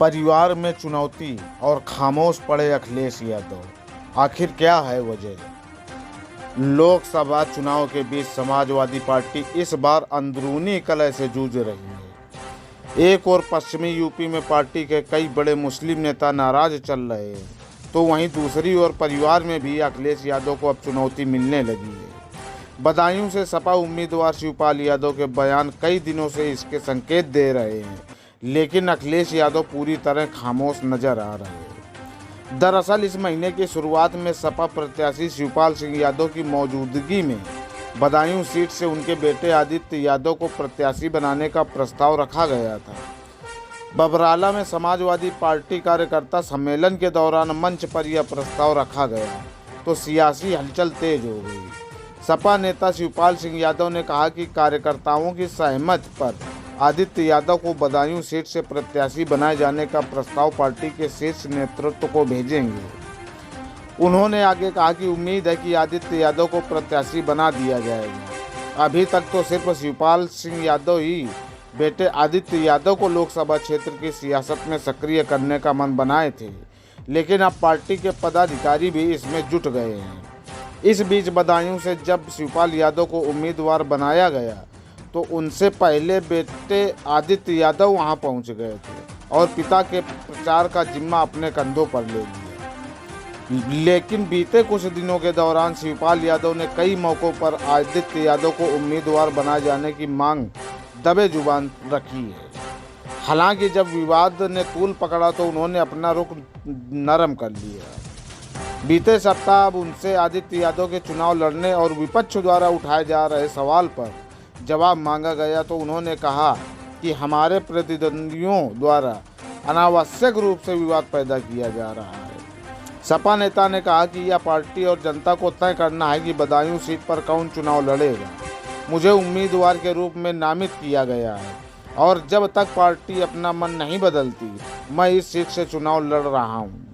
परिवार में चुनौती और खामोश पड़े अखिलेश यादव। आखिर क्या है वजह? लोकसभा चुनाव के बीच समाजवादी पार्टी इस बार अंदरूनी कलह से जूझ रही है। एक और पश्चिमी यूपी में पार्टी के कई बड़े मुस्लिम नेता नाराज चल रहे हैं, तो वहीं दूसरी ओर परिवार में भी अखिलेश यादव को अब चुनौती मिलने लगी है। बदायूं से सपा उम्मीदवार शिवपाल यादव के बयान कई दिनों से इसके संकेत दे रहे हैं, लेकिन अखिलेश यादव पूरी तरह खामोश नजर आ रहे हैं। दरअसल इस महीने की शुरुआत में सपा प्रत्याशी शिवपाल सिंह यादव की मौजूदगी में बदायूं सीट से उनके बेटे आदित्य यादव को प्रत्याशी बनाने का प्रस्ताव रखा गया था। बबराला में समाजवादी पार्टी कार्यकर्ता सम्मेलन के दौरान मंच पर यह प्रस्ताव रखा गया तो सियासी हलचल तेज हो गई। सपा नेता शिवपाल सिंह यादव ने कहा कि कार्यकर्ताओं की सहमति पर आदित्य यादव को बदायूं सीट से प्रत्याशी बनाए जाने का प्रस्ताव पार्टी के शीर्ष नेतृत्व को भेजेंगे। उन्होंने आगे कहा कि उम्मीद है कि आदित्य यादव को प्रत्याशी बना दिया जाएगा। अभी तक तो सिर्फ शिवपाल सिंह यादव ही बेटे आदित्य यादव को लोकसभा क्षेत्र की सियासत में सक्रिय करने का मन बनाए थे, लेकिन अब पार्टी के पदाधिकारी भी इसमें जुट गए हैं। इस बीच बदायूं से जब शिवपाल यादव को उम्मीदवार बनाया गया तो उनसे पहले बेटे आदित्य यादव वहां पहुंच गए थे और पिता के प्रचार का जिम्मा अपने कंधों पर ले लिया। लेकिन बीते कुछ दिनों के दौरान शिवपाल यादव ने कई मौक़ों पर आदित्य यादव को उम्मीदवार बनाए जाने की मांग दबे जुबान रखी है। हालांकि जब विवाद ने तूल पकड़ा तो उन्होंने अपना रुख नरम कर लिया। बीते सप्ताह अब उनसे आदित्य यादव के चुनाव लड़ने और विपक्ष द्वारा उठाए जा रहे सवाल पर जवाब मांगा गया तो उन्होंने कहा कि हमारे प्रतिद्वंदियों द्वारा अनावश्यक रूप से विवाद पैदा किया जा रहा है। सपा नेता ने कहा कि यह पार्टी और जनता को तय करना है कि बदायूं सीट पर कौन चुनाव लड़ेगा। मुझे उम्मीदवार के रूप में नामित किया गया है और जब तक पार्टी अपना मन नहीं बदलती मैं इस सीट से चुनाव लड़ रहा हूँ।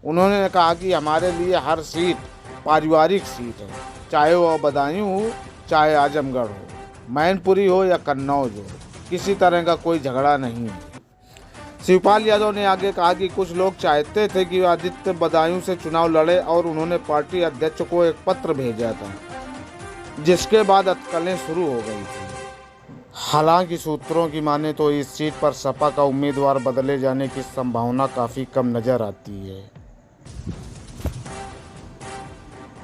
उन्होंने कहा कि हमारे लिए हर सीट पारिवारिक सीट है, चाहे वह बदायूं हो, चाहे आजमगढ़ हो, मैनपुरी हो या कन्नौज हो, किसी तरह का कोई झगड़ा नहीं है। शिवपाल यादव ने आगे कहा कि कुछ लोग चाहते थे कि आदित्य बदायूं से चुनाव लड़े और उन्होंने पार्टी अध्यक्ष को एक पत्र भेजा था, जिसके बाद अटकलें शुरू हो गई थी। हालांकि सूत्रों की माने तो इस सीट पर सपा का उम्मीदवार बदले जाने की संभावना काफ़ी कम नज़र आती है।